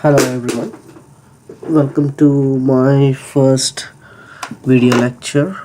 Hello everyone, welcome to my first video lecture.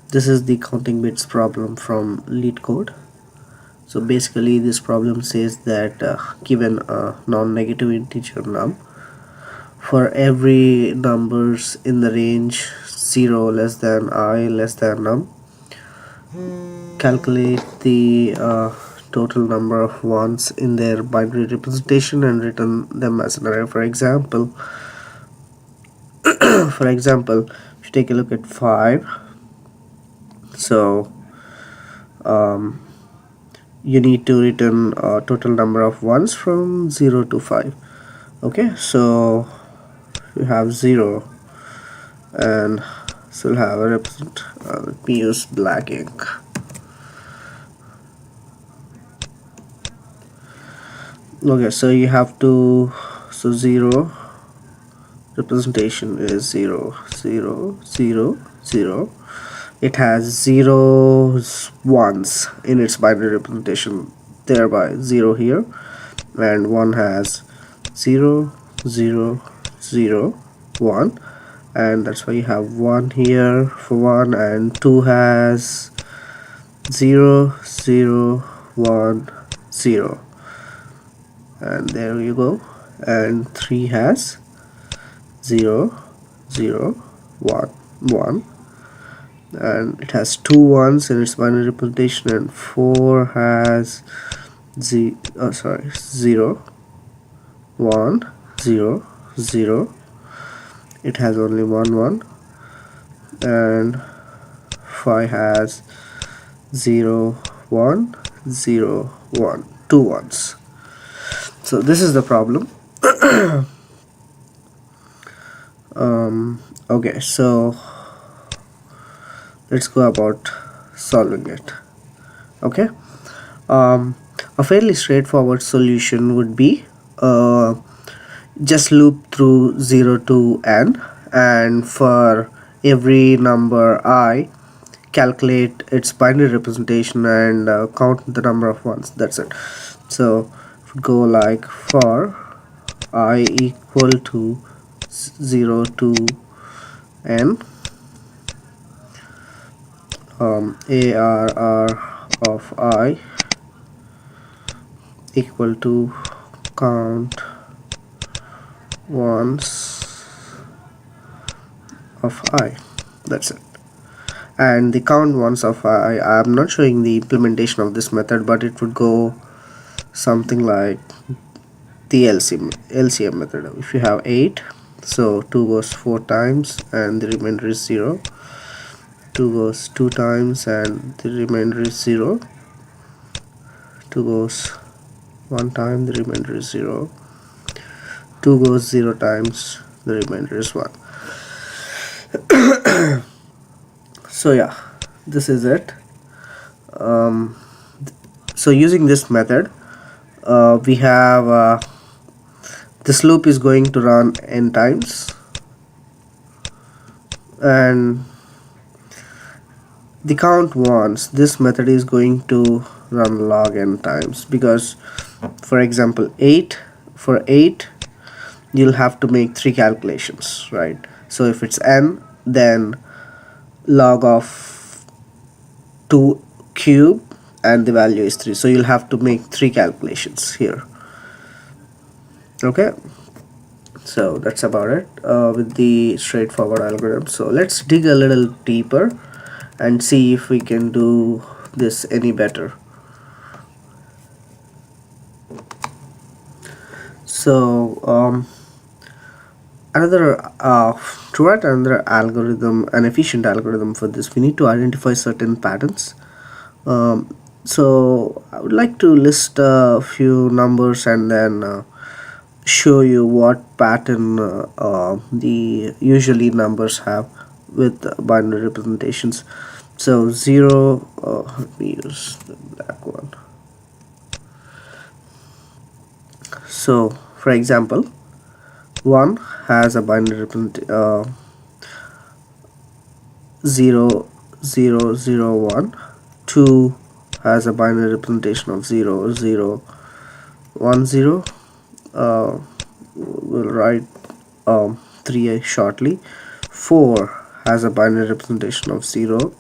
This is the counting bits problem from LeetCode. So basically this problem says that given a non-negative integer num, for every numbers in the range 0 less than I less than num, calculate the total number of ones in their binary representation and return them as an array. For example, if you take a look at 5, so you need to return a total number of ones from 0 to 5. Okay, so you have 0 and so we'll have a represent let me use black ink. Okay, so you have to, so 0 representation is 0 0 0 0. It has 0's ones in its binary representation, thereby 0 here, and 1 has 0 0 0 1, and that's why you have 1 here for 1, and 2 has 0 0 1 0, and there you go, and 3 has 0 0 1 1, and it has 2 ones in its binary representation, and 4 has 0 1 0 0. It has only 1 1, and 5 has 0 1 0 1, 2 ones. So this is the problem. Okay, so let's go about solving it. Okay, a fairly straightforward solution would be just loop through 0 to n, and for every number I, calculate its binary representation and count the number of ones. That's it. So it would go like for I equal to 0 to n, ARR of I equal to count ones of I. That's it. And the count ones of I'm not showing the implementation of this method, but it would go something like the LCM method. If you have 8, so 2 goes 4 times and the remainder is 0. 2 goes 2 times and the remainder is 0. 2 goes 1 time, the remainder is 0. 2 goes 0 times, the remainder is 1. So yeah, this is it. So using this method, we have this loop is going to run n times, and the count ones, this method is going to run log n times, because for example 8, for 8 you'll have to make 3 calculations, right? So if it's n, then log of 2 cube and the value is 3, so you'll have to make 3 calculations here. Okay, so that's about it with the straightforward algorithm. So let's dig a little deeper and see if we can do this any better. So to write another algorithm, an efficient algorithm for this, we need to identify certain patterns. So I would like to list a few numbers and then show you what pattern the usually numbers have with binary representations. So 0, let me use the black one. So for example, 1 has a binary representation 0 0 0 1. 2 has a binary representation of 0 0 1 0. we'll write 3 shortly. 4 has a binary representation of 0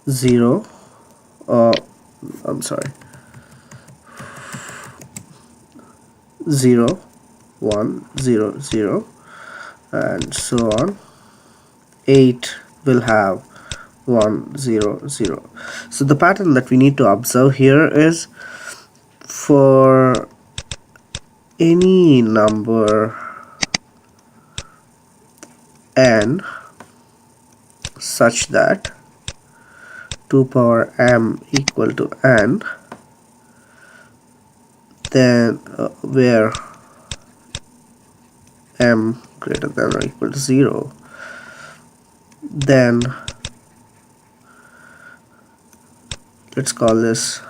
0 I'm sorry 0 1 0 0 and so on. 8 will have 1 0 0. So the pattern that we need to observe here is, for any number n such that 2 power m equal to n, then where m greater than or equal to 0, then let's call this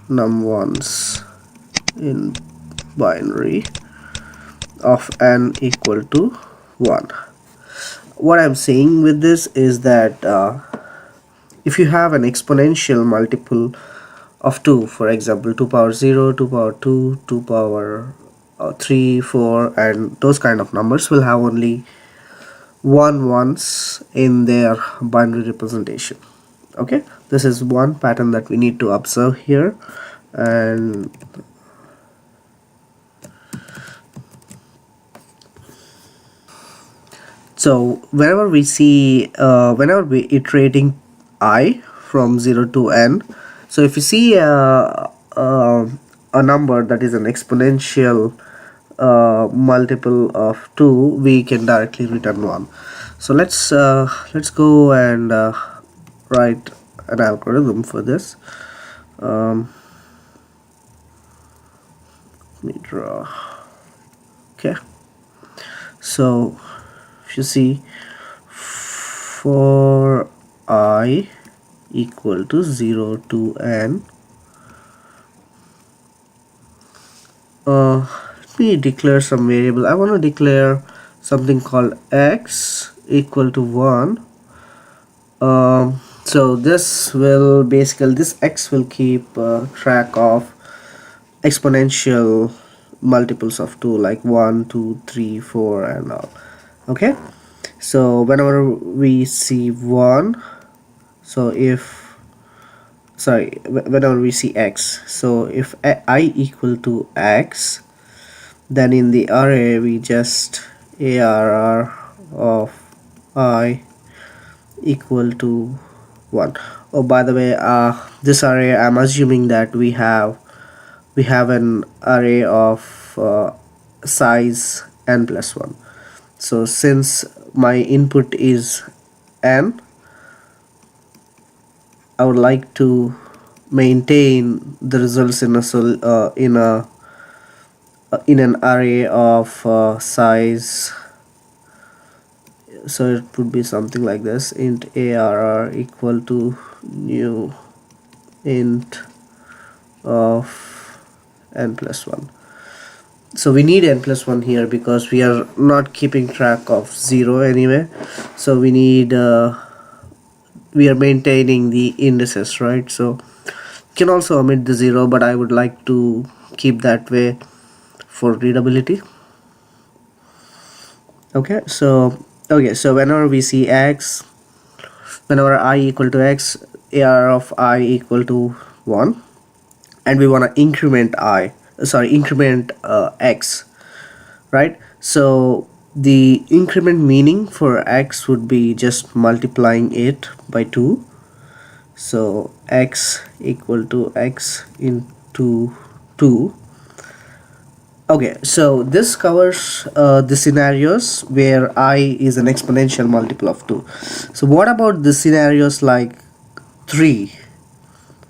num1s in binary of n equal to 1. What I'm saying with this is that if you have an exponential multiple of 2, for example 2 power 0, 2 power 2, 2 power 3, 4, and those kind of numbers will have only 1 ones in their binary representation. Okay, this is one pattern that we need to observe here. And so whenever we see whenever we iterating I from 0 to n, so if you see a number that is an exponential multiple of 2, we can directly return 1. So let's go and write an algorithm for this. Let me draw. Okay, so if you see, for I equal to 0 to n, let me declare some variable. I want to declare something called x equal to 1. So this will basically, this x will keep track of exponential multiples of 2, like 1 2 3 4 and all. Okay, so whenever we see 1, so if whenever we see x, so if I equal to x, then in the array we just arr of I equal to 1. Oh, by the way, this array, I'm assuming that we have an array of size n plus 1. So since my input is n, I would like to maintain the results in an array of size. So it would be something like this: int arr equal to new int of n plus 1. So we need n plus 1 here because we are not keeping track of 0 anyway. So we need we are maintaining the indices, right? So you can also omit the 0, but I would like to keep that way for readability. Okay, so whenever we see x, whenever I equal to x, arr of I equal to 1, and we want to increment x, right? So the increment meaning for x would be just multiplying it by 2. So x equal to x into 2. Okay, so this covers the scenarios where I is an exponential multiple of 2. So what about the scenarios like 3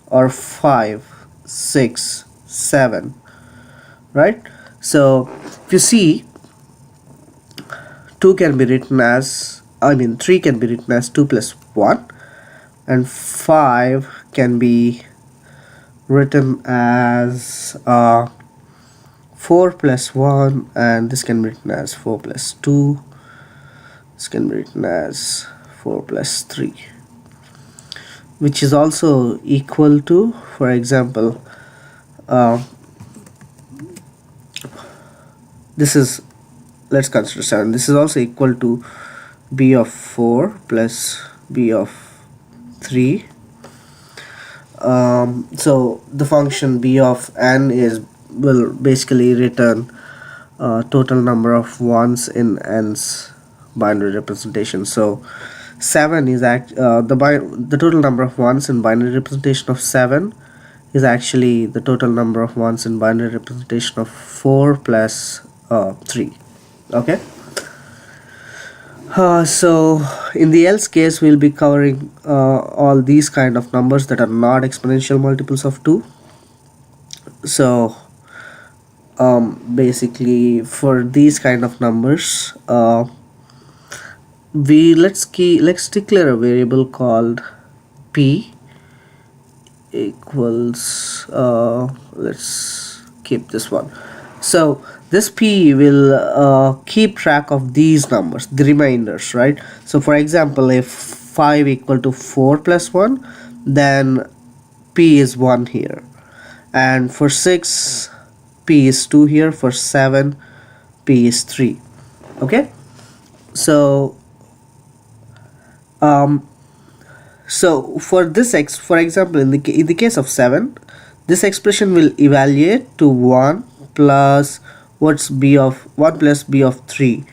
or 5, 6, 7, right? So if you see, 3 can be written as 2 plus 1, and 5 can be written as 4 plus 1, and this can be written as 4 plus 2. This can be written as 4 plus 3, which is also equal to, for example, this is, let's consider 7. This is also equal to b of 4 plus b of 3. So the function b of n will basically return total number of ones in n's binary representation. So 7 is the total number of ones in binary representation of 7 is actually the total number of ones in binary representation of 4 plus 3. Okay. So in the else case, we'll be covering all these kind of numbers that are not exponential multiples of 2. So basically for these kind of numbers, let's declare a variable called p equals, let's keep this one. So this p will keep track of these numbers, the remainders, right? So for example, if 5 equal to 4 plus 1, then p is 1 here, and for 6 p is 2 here, for 7 p is 3. Okay. So so for this for example, in the case of 7, this expression will evaluate to 1 plus what's b of 1 plus b of 3,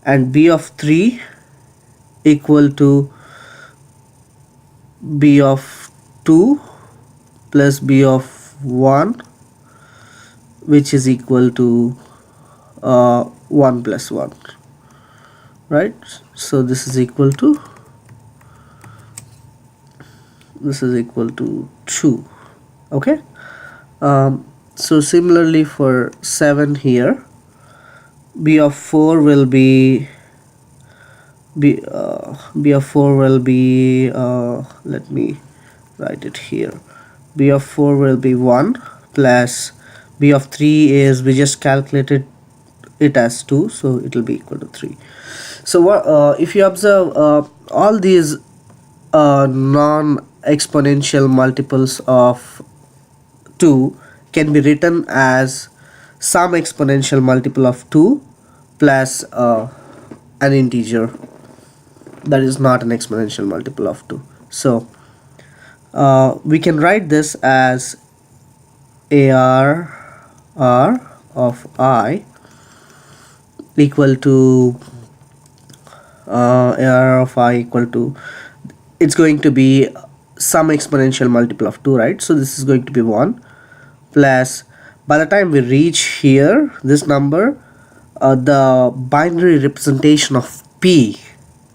and b of 3 equal to b of 2 plus b of 1, which is equal to 1 plus 1, right? So this is equal to 2. Okay. So similarly for 7 here, b of 4 will be let me write it here. B of 4 will be 1 plus b of 3 is, we just calculated it as 2, so it will be equal to 3. So if you observe, all these non-exponential multiples of 2 can be written as some exponential multiple of 2 plus an integer that is not an exponential multiple of 2. So we can write this as ARR of I equal to ARR of I equal to, it's going to be some exponential multiple of 2, right? So this is going to be 1 plus, by the time we reach here, this number, the binary representation of p,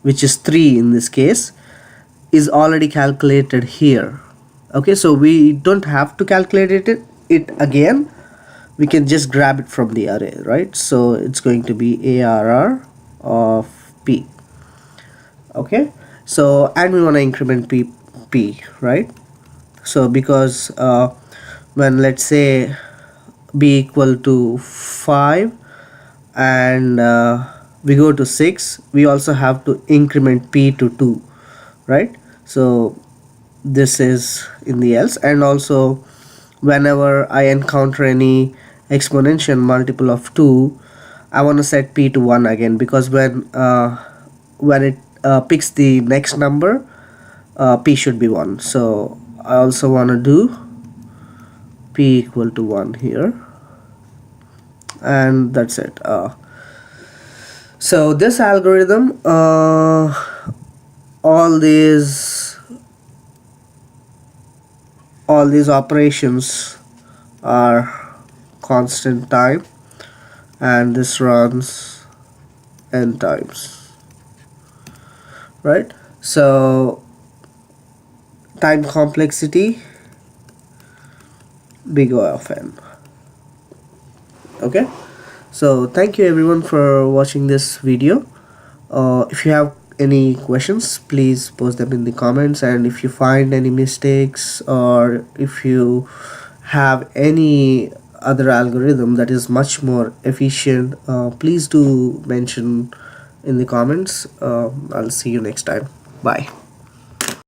which is 3 in this case, is already calculated here. Okay, so we don't have to calculate it again. We can just grab it from the array, right? So it's going to be ARR of p. Okay, so and we want to increment p, right? So because when, let's say, b equal to 5 and we go to 6, we also have to increment p to 2, right? So this is in the else. And also whenever I encounter any exponential multiple of 2, I want to set p to 1 again, because when it picks the next number, p should be 1. So I also want to do p equal to 1 here, and that's it. So this algorithm, all these operations are constant time, and this runs n times, right? So time complexity big O of n. Okay, so thank you everyone for watching this video. If you have any questions, please post them in the comments, and if you find any mistakes, or if you have any other algorithm that is much more efficient, please do mention in the comments. I'll see you next time. Bye.